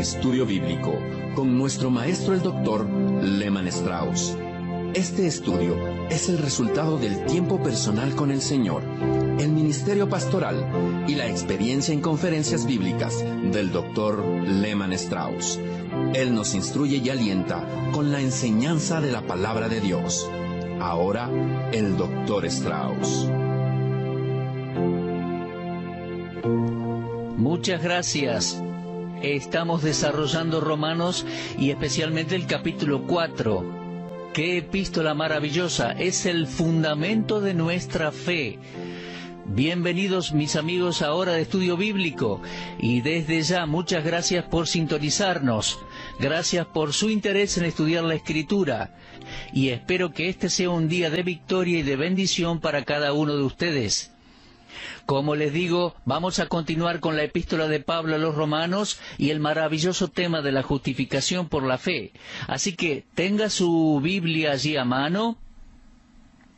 Estudio Bíblico con nuestro maestro el Dr. Lehman Strauss. Este estudio es el resultado del tiempo personal con el Señor, el ministerio pastoral y la experiencia en conferencias bíblicas del Dr. Lehman Strauss. Él nos instruye y alienta con la enseñanza de la palabra de Dios. Ahora, el Dr. Strauss. Muchas gracias. Estamos desarrollando Romanos y especialmente el capítulo 4. ¡Qué epístola maravillosa! Es el fundamento de nuestra fe. Bienvenidos mis amigos a Hora de Estudio Bíblico, y desde ya muchas gracias por sintonizarnos, gracias por su interés en estudiar la Escritura, y espero que este sea un día de victoria y de bendición para cada uno de ustedes. Como les digo, vamos a continuar con la epístola de Pablo a los Romanos y el maravilloso tema de la justificación por la fe. Así que tenga su Biblia allí a mano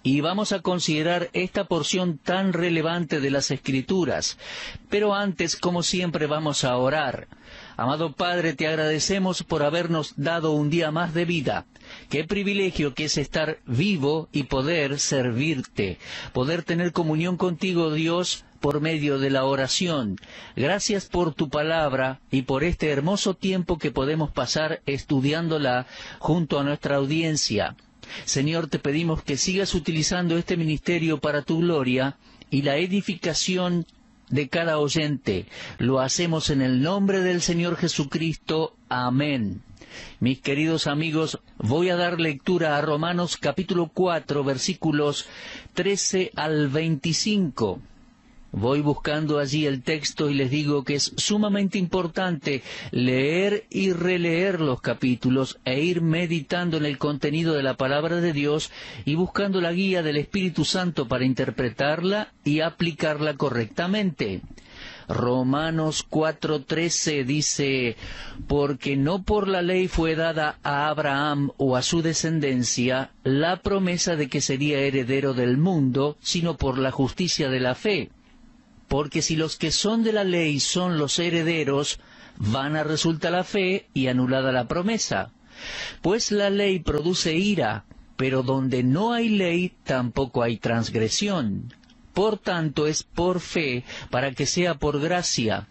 y vamos a considerar esta porción tan relevante de las Escrituras. Pero antes, como siempre, vamos a orar. Amado Padre, te agradecemos por habernos dado un día más de vida. Qué privilegio que es estar vivo y poder servirte, poder tener comunión contigo, Dios, por medio de la oración. Gracias por tu palabra y por este hermoso tiempo que podemos pasar estudiándola junto a nuestra audiencia. Señor, te pedimos que sigas utilizando este ministerio para tu gloria y la edificación de cada oyente. Lo hacemos en el nombre del Señor Jesucristo. Amén. Mis queridos amigos, voy a dar lectura a Romanos capítulo 4, versículos 13 al 25. Voy buscando allí el texto y les digo que es sumamente importante leer y releer los capítulos e ir meditando en el contenido de la palabra de Dios y buscando la guía del Espíritu Santo para interpretarla y aplicarla correctamente. Romanos 4:13 dice: porque no por la ley fue dada a Abraham o a su descendencia la promesa de que sería heredero del mundo, sino por la justicia de la fe. Porque si los que son de la ley son los herederos, vana resulta la fe y anulada la promesa. Pues la ley produce ira, pero donde no hay ley tampoco hay transgresión. Por tanto es por fe, para que sea por gracia,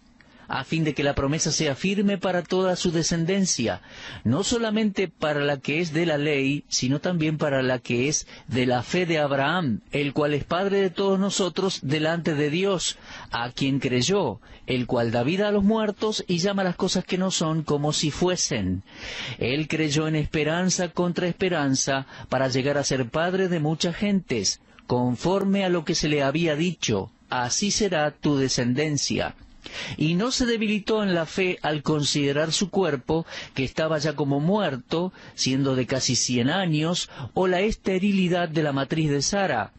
a fin de que la promesa sea firme para toda su descendencia, no solamente para la que es de la ley, sino también para la que es de la fe de Abraham, el cual es Padre de todos nosotros delante de Dios, a quien creyó, el cual da vida a los muertos y llama las cosas que no son como si fuesen. Él creyó en esperanza contra esperanza, para llegar a ser padre de muchas gentes, conforme a lo que se le había dicho: así será tu descendencia. Y no se debilitó en la fe al considerar su cuerpo, que estaba ya como muerto, siendo de casi 100 años, o la esterilidad de la matriz de Sara.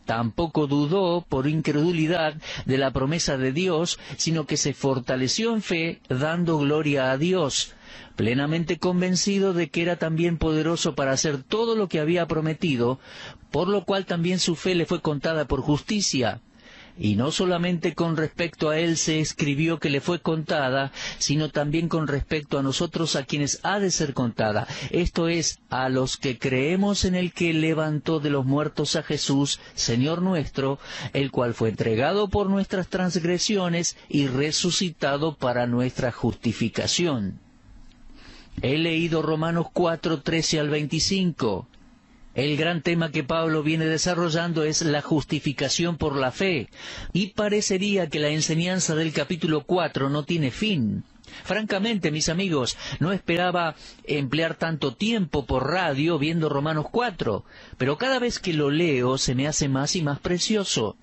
Tampoco dudó, por incredulidad, de la promesa de Dios, sino que se fortaleció en fe, dando gloria a Dios, plenamente convencido de que era también poderoso para hacer todo lo que había prometido, por lo cual también su fe le fue contada por justicia. Y no solamente con respecto a él se escribió que le fue contada, sino también con respecto a nosotros, a quienes ha de ser contada. Esto es, a los que creemos en el que levantó de los muertos a Jesús, Señor nuestro, el cual fue entregado por nuestras transgresiones y resucitado para nuestra justificación. He leído Romanos 4, 13 al 25. El gran tema que Pablo viene desarrollando es la justificación por la fe, y parecería que la enseñanza del capítulo 4 no tiene fin. Francamente, mis amigos, no esperaba emplear tanto tiempo por radio viendo Romanos 4, pero cada vez que lo leo se me hace más y más precioso.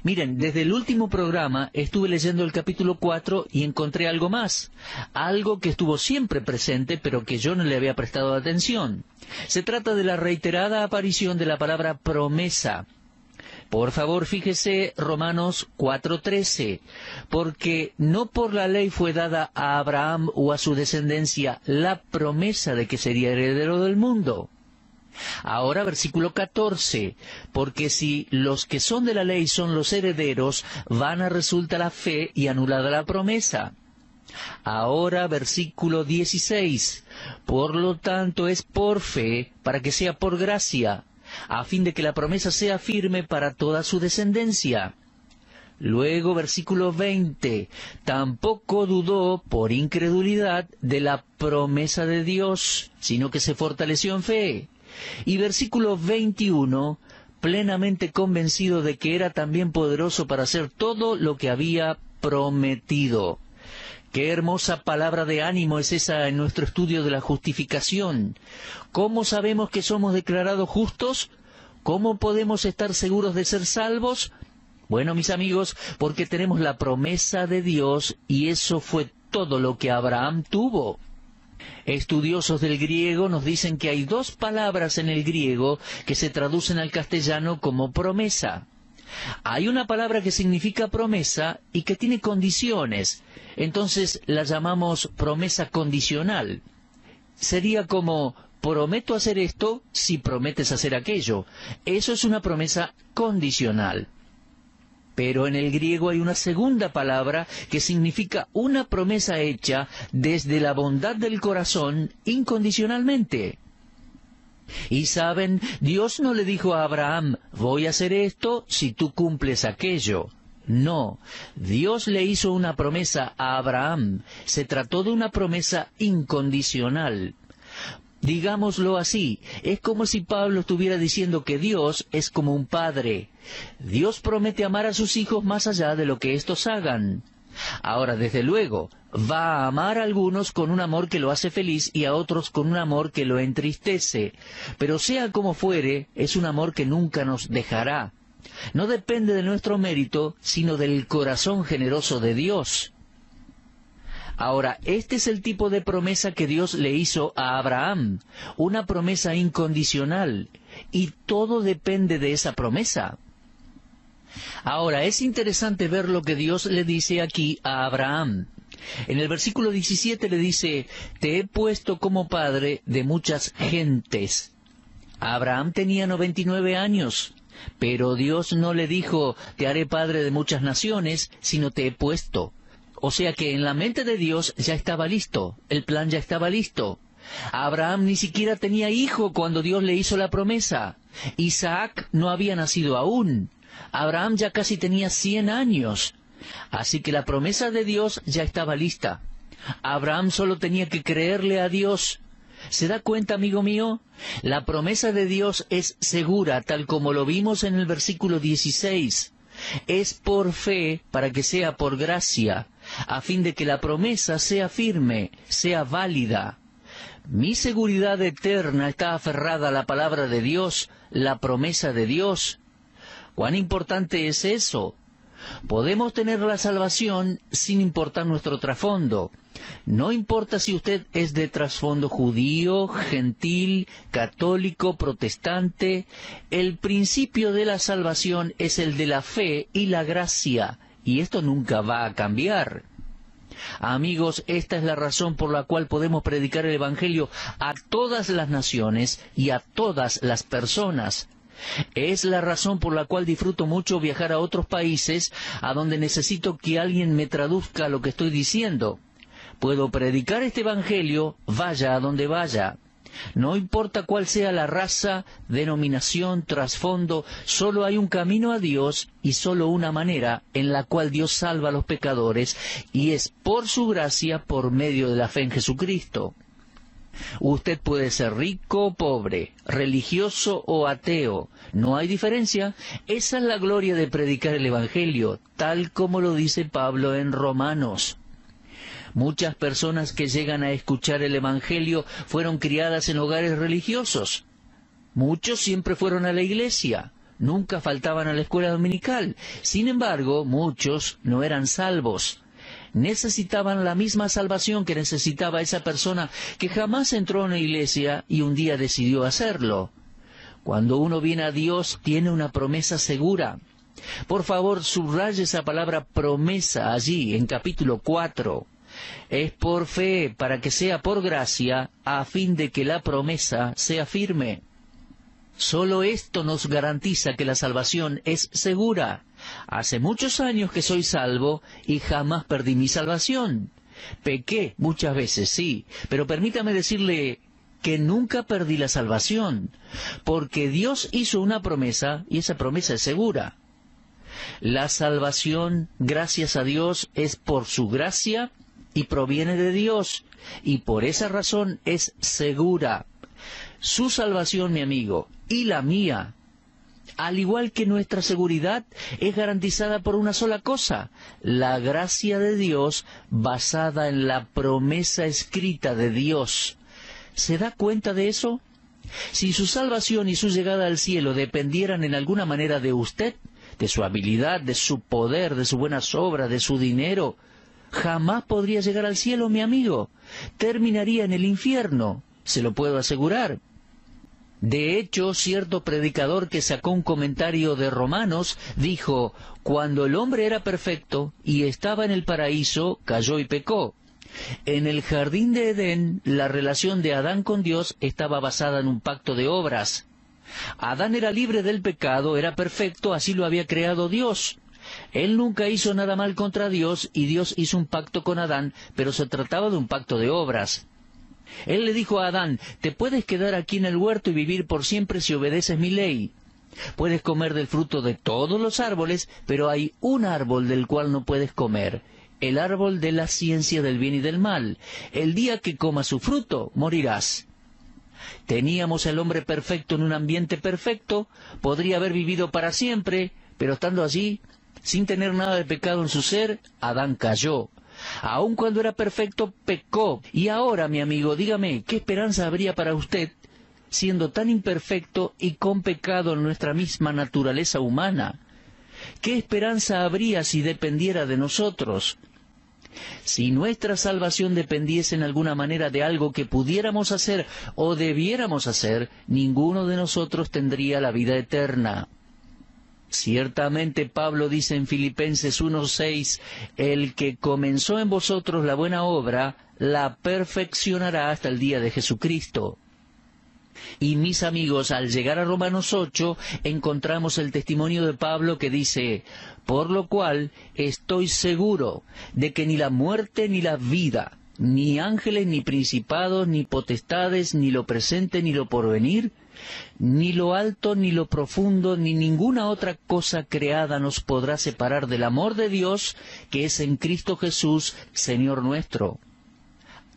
Miren, desde el último programa estuve leyendo el capítulo 4 y encontré algo más, algo que estuvo siempre presente pero que yo no le había prestado atención. Se trata de la reiterada aparición de la palabra promesa. Por favor, fíjese Romanos 4:13, porque no por la ley fue dada a Abraham o a su descendencia la promesa de que sería heredero del mundo. Ahora versículo 14, porque si los que son de la ley son los herederos, vana resulta la fe y anulada la promesa. Ahora, versículo 16. Por lo tanto, es por fe, para que sea por gracia, a fin de que la promesa sea firme para toda su descendencia. Luego, versículo 20. Tampoco dudó por incredulidad de la promesa de Dios, sino que se fortaleció en fe. Y versículo 21. Plenamente convencido de que era también poderoso para hacer todo lo que había prometido. Qué hermosa palabra de ánimo es esa en nuestro estudio de la justificación. ¿Cómo sabemos que somos declarados justos? ¿Cómo podemos estar seguros de ser salvos? Bueno, mis amigos, porque tenemos la promesa de Dios y eso fue todo lo que Abraham tuvo. Estudiosos del griego nos dicen que hay dos palabras en el griego que se traducen al castellano como promesa. Hay una palabra que significa promesa y que tiene condiciones, entonces la llamamos promesa condicional. Sería como, prometo hacer esto si prometes hacer aquello. Eso es una promesa condicional. Pero en el griego hay una segunda palabra que significa una promesa hecha desde la bondad del corazón incondicionalmente. Y saben, Dios no le dijo a Abraham, voy a hacer esto si tú cumples aquello. No, Dios le hizo una promesa a Abraham. Se trató de una promesa incondicional. Digámoslo así, es como si Pablo estuviera diciendo que Dios es como un padre. Dios promete amar a sus hijos más allá de lo que éstos hagan. Ahora, desde luego, va a amar a algunos con un amor que lo hace feliz y a otros con un amor que lo entristece. Pero sea como fuere, es un amor que nunca nos dejará. No depende de nuestro mérito, sino del corazón generoso de Dios. Ahora, este es el tipo de promesa que Dios le hizo a Abraham, una promesa incondicional, y todo depende de esa promesa. Ahora, es interesante ver lo que Dios le dice aquí a Abraham. En el versículo 17 le dice, te he puesto como padre de muchas gentes. Abraham tenía 99 años, pero Dios no le dijo, te haré padre de muchas naciones, sino te he puesto. O sea que en la mente de Dios ya estaba listo, el plan ya estaba listo. Abraham ni siquiera tenía hijo cuando Dios le hizo la promesa. Isaac no había nacido aún. Abraham ya casi tenía 100 años. Así que la promesa de Dios ya estaba lista. Abraham solo tenía que creerle a Dios. ¿Se da cuenta, amigo mío? La promesa de Dios es segura, tal como lo vimos en el versículo 16. Es por fe para que sea por gracia, a fin de que la promesa sea firme, sea válida. Mi seguridad eterna está aferrada a la palabra de Dios, la promesa de Dios. ¿Cuán importante es eso? Podemos tener la salvación sin importar nuestro trasfondo. No importa si usted es de trasfondo judío, gentil, católico, protestante, el principio de la salvación es el de la fe y la gracia, y esto nunca va a cambiar. Amigos, esta es la razón por la cual podemos predicar el Evangelio a todas las naciones y a todas las personas. Es la razón por la cual disfruto mucho viajar a otros países a donde necesito que alguien me traduzca lo que estoy diciendo. Puedo predicar este Evangelio, vaya a donde vaya. No importa cuál sea la raza, denominación, trasfondo, solo hay un camino a Dios y solo una manera en la cual Dios salva a los pecadores, y es por su gracia, por medio de la fe en Jesucristo. Usted puede ser rico o pobre, religioso o ateo, no hay diferencia. Esa es la gloria de predicar el Evangelio, tal como lo dice Pablo en Romanos. Muchas personas que llegan a escuchar el Evangelio fueron criadas en hogares religiosos. Muchos siempre fueron a la iglesia, nunca faltaban a la escuela dominical. Sin embargo, muchos no eran salvos. Necesitaban la misma salvación que necesitaba esa persona que jamás entró a una iglesia y un día decidió hacerlo. Cuando uno viene a Dios, tiene una promesa segura. Por favor, subraye esa palabra promesa allí, en capítulo 4. Es por fe, para que sea por gracia, a fin de que la promesa sea firme. Solo esto nos garantiza que la salvación es segura. Hace muchos años que soy salvo y jamás perdí mi salvación. Pequé muchas veces, sí, pero permítame decirle que nunca perdí la salvación, porque Dios hizo una promesa y esa promesa es segura. La salvación, gracias a Dios, es por su gracia y proviene de Dios, y por esa razón es segura. Su salvación, mi amigo, y la mía, al igual que nuestra seguridad, es garantizada por una sola cosa: la gracia de Dios basada en la promesa escrita de Dios. ¿Se da cuenta de eso? Si su salvación y su llegada al cielo dependieran en alguna manera de usted, de su habilidad, de su poder, de sus buenas obras, de su dinero, jamás podría llegar al cielo, mi amigo. Terminaría en el infierno, se lo puedo asegurar. De hecho, cierto predicador que sacó un comentario de Romanos dijo: cuando el hombre era perfecto y estaba en el paraíso, cayó y pecó. En el jardín de Edén, la relación de Adán con Dios estaba basada en un pacto de obras. Adán era libre del pecado, era perfecto, así lo había creado Dios. Él nunca hizo nada mal contra Dios y Dios hizo un pacto con Adán, pero se trataba de un pacto de obras. Él le dijo a Adán: te puedes quedar aquí en el huerto y vivir por siempre si obedeces mi ley. Puedes comer del fruto de todos los árboles, pero hay un árbol del cual no puedes comer: el árbol de la ciencia del bien y del mal. El día que comas su fruto, morirás. Teníamos al hombre perfecto en un ambiente perfecto, podría haber vivido para siempre, pero estando allí, sin tener nada de pecado en su ser, Adán cayó. Aun cuando era perfecto, pecó. Y ahora, mi amigo, dígame, ¿qué esperanza habría para usted, siendo tan imperfecto y con pecado en nuestra misma naturaleza humana? ¿Qué esperanza habría si dependiera de nosotros? Si nuestra salvación dependiese en alguna manera de algo que pudiéramos hacer o debiéramos hacer, ninguno de nosotros tendría la vida eterna. Ciertamente Pablo dice en Filipenses 1:6, el que comenzó en vosotros la buena obra, la perfeccionará hasta el día de Jesucristo. Y mis amigos, al llegar a Romanos 8, encontramos el testimonio de Pablo que dice: por lo cual estoy seguro de que ni la muerte ni la vida, ni ángeles, ni principados, ni potestades, ni lo presente, ni lo porvenir, ni lo alto, ni lo profundo, ni ninguna otra cosa creada nos podrá separar del amor de Dios que es en Cristo Jesús, Señor nuestro.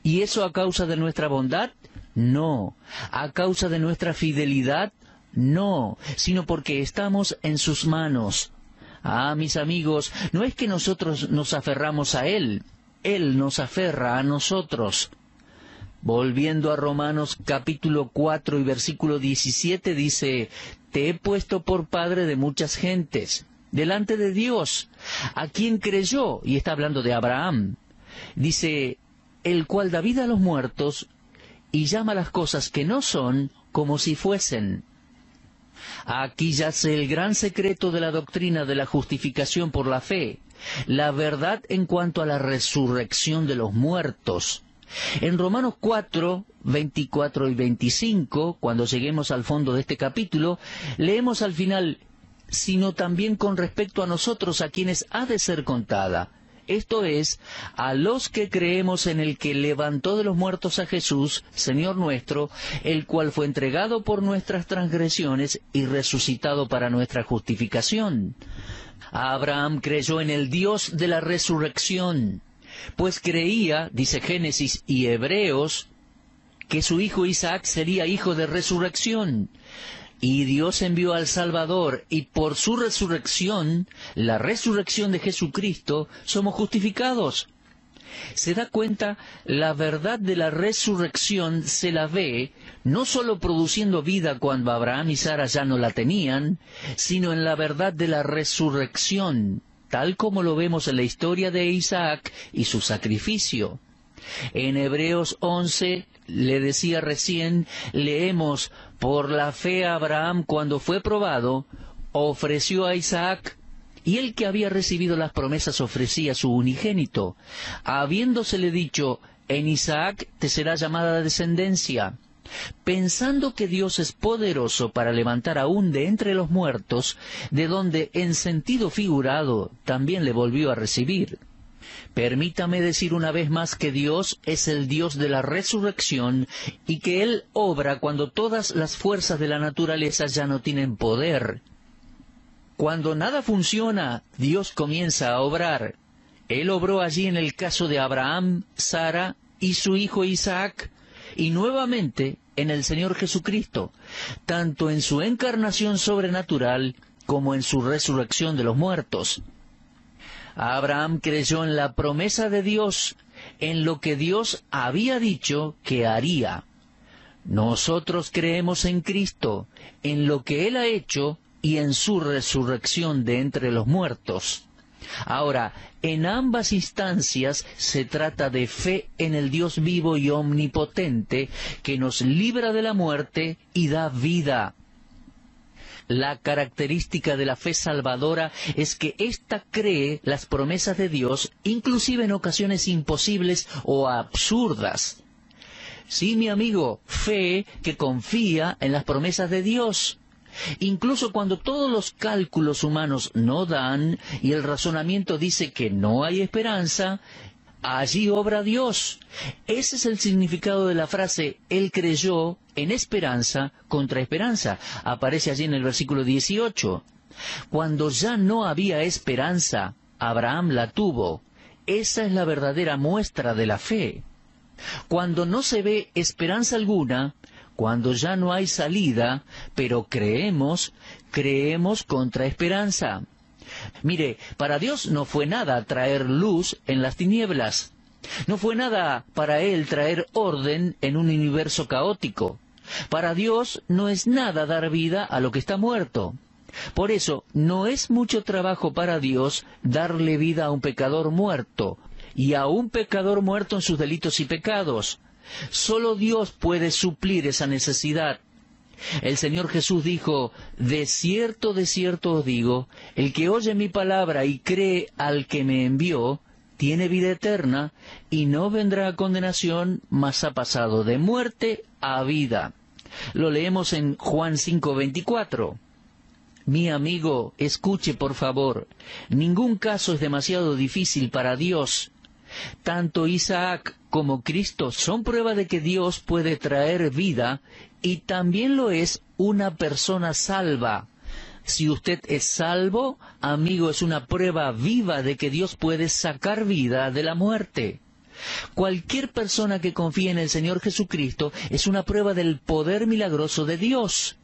¿Y eso a causa de nuestra bondad? No. ¿A causa de nuestra fidelidad? No, sino porque estamos en sus manos. Ah, mis amigos, no es que nosotros nos aferramos a Él nos aferra a nosotros. Volviendo a Romanos capítulo 4 y versículo 17 dice: te he puesto por padre de muchas gentes, delante de Dios, a quien creyó, y está hablando de Abraham. Dice: el cual da vida a los muertos y llama las cosas que no son como si fuesen. Aquí yace el gran secreto de la doctrina de la justificación por la fe, la verdad en cuanto a la resurrección de los muertos. En Romanos 4, 24 y 25, cuando lleguemos al fondo de este capítulo, leemos al final: sino también con respecto a nosotros, a quienes ha de ser contada. Esto es, a los que creemos en el que levantó de los muertos a Jesús, Señor nuestro, el cual fue entregado por nuestras transgresiones y resucitado para nuestra justificación. Abraham creyó en el Dios de la resurrección, pues creía, dice Génesis y Hebreos, que su hijo Isaac sería hijo de resurrección. Y Dios envió al Salvador, y por su resurrección, la resurrección de Jesucristo, somos justificados. ¿Se da cuenta? La verdad de la resurrección se la ve no solo produciendo vida cuando Abraham y Sara ya no la tenían, sino en la verdad de la resurrección, tal como lo vemos en la historia de Isaac y su sacrificio. En Hebreos 11, le decía recién, leemos: por la fe Abraham, cuando fue probado, ofreció a Isaac, y el que había recibido las promesas ofrecía su unigénito, habiéndosele dicho: en Isaac te será llamada descendencia, pensando que Dios es poderoso para levantar aún de entre los muertos, de donde en sentido figurado también le volvió a recibir. Permítame decir una vez más que Dios es el Dios de la resurrección y que Él obra cuando todas las fuerzas de la naturaleza ya no tienen poder. Cuando nada funciona, Dios comienza a obrar. Él obró allí en el caso de Abraham, Sara y su hijo Isaac, y nuevamente en el Señor Jesucristo, tanto en su encarnación sobrenatural como en su resurrección de los muertos. Abraham creyó en la promesa de Dios, en lo que Dios había dicho que haría. Nosotros creemos en Cristo, en lo que Él ha hecho y en su resurrección de entre los muertos. Ahora, en ambas instancias se trata de fe en el Dios vivo y omnipotente que nos libra de la muerte y da vida. La característica de la fe salvadora es que ésta cree las promesas de Dios, inclusive en ocasiones imposibles o absurdas. Sí, mi amigo, fe que confía en las promesas de Dios. Incluso cuando todos los cálculos humanos no dan y el razonamiento dice que no hay esperanza, allí obra Dios. Ese es el significado de la frase, Él creyó en esperanza contra esperanza. Aparece allí en el versículo 18. Cuando ya no había esperanza, Abraham la tuvo. Esa es la verdadera muestra de la fe. Cuando no se ve esperanza alguna, cuando ya no hay salida, pero creemos contra esperanza. Mire, para Dios no fue nada traer luz en las tinieblas. No fue nada para Él traer orden en un universo caótico. Para Dios no es nada dar vida a lo que está muerto. Por eso, no es mucho trabajo para Dios darle vida a un pecador muerto, y a un pecador muerto en sus delitos y pecados. Solo Dios puede suplir esa necesidad. El Señor Jesús dijo, de cierto os digo, el que oye mi palabra y cree al que me envió, tiene vida eterna, y no vendrá a condenación, mas ha pasado de muerte a vida. Lo leemos en Juan 5:24. Mi amigo, escuche por favor, ningún caso es demasiado difícil para Dios. Tanto Isaac como Cristo son prueba de que Dios puede traer vida y también lo es una persona salva. Si usted es salvo, amigo, es una prueba viva de que Dios puede sacar vida de la muerte. Cualquier persona que confíe en el Señor Jesucristo es una prueba del poder milagroso de Dios.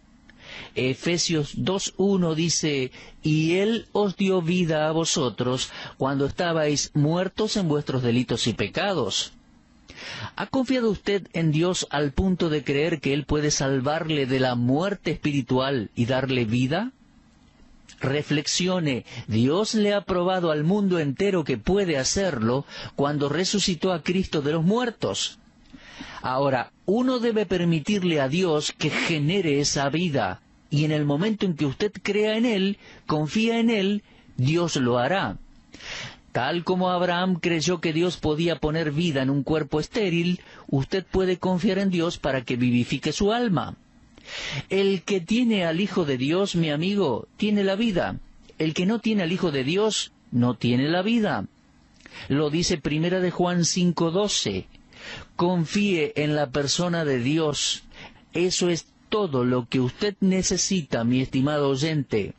Efesios 2:1 dice, y Él os dio vida a vosotros cuando estabais muertos en vuestros delitos y pecados. ¿Ha confiado usted en Dios al punto de creer que Él puede salvarle de la muerte espiritual y darle vida? Reflexione, Dios le ha probado al mundo entero que puede hacerlo cuando resucitó a Cristo de los muertos. Ahora, uno debe permitirle a Dios que genere esa vida, y en el momento en que usted crea en Él, confía en Él, Dios lo hará. Tal como Abraham creyó que Dios podía poner vida en un cuerpo estéril, usted puede confiar en Dios para que vivifique su alma. El que tiene al Hijo de Dios, mi amigo, tiene la vida. El que no tiene al Hijo de Dios, no tiene la vida. Lo dice 1 de Juan 5:12. Confíe en la persona de Dios. Eso es todo lo que usted necesita, mi estimado oyente.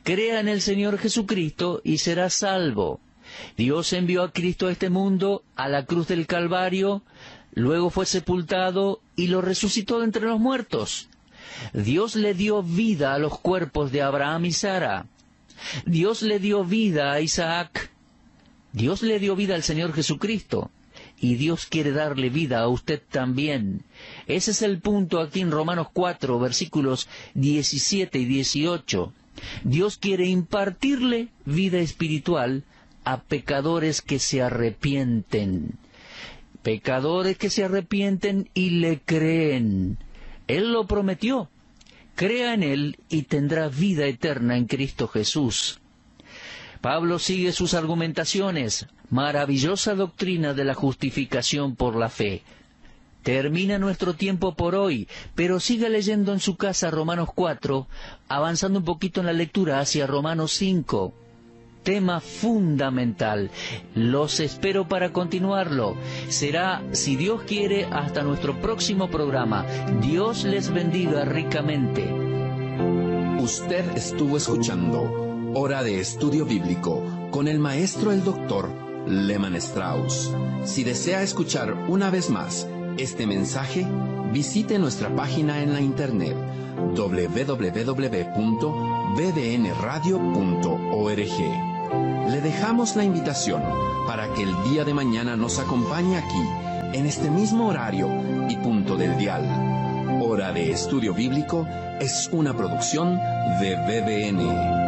Crea en el Señor Jesucristo y será salvo. Dios envió a Cristo a este mundo, a la cruz del Calvario, luego fue sepultado y lo resucitó de entre los muertos. Dios le dio vida a los cuerpos de Abraham y Sara. Dios le dio vida a Isaac. Dios le dio vida al Señor Jesucristo. Y Dios quiere darle vida a usted también. Ese es el punto aquí en Romanos 4, versículos 17 y 18. Dios quiere impartirle vida espiritual a pecadores que se arrepienten. Pecadores que se arrepienten y le creen. Él lo prometió. Crea en Él y tendrá vida eterna en Cristo Jesús. Pablo sigue sus argumentaciones. Maravillosa doctrina de la justificación por la fe. Termina nuestro tiempo por hoy, pero siga leyendo en su casa Romanos 4, avanzando un poquito en la lectura hacia Romanos 5. tema fundamental. Los espero para continuarlo. Será, si Dios quiere, hasta nuestro próximo programa. Dios les bendiga ricamente. Usted estuvo escuchando Hora de Estudio Bíblico con el maestro el doctor Lehman Strauss. Si desea escuchar una vez más este mensaje, visite nuestra página en la internet www.bbnradio.org. Le dejamos la invitación para que el día de mañana nos acompañe aquí, en este mismo horario y punto del dial. Hora de Estudio Bíblico es una producción de BBN.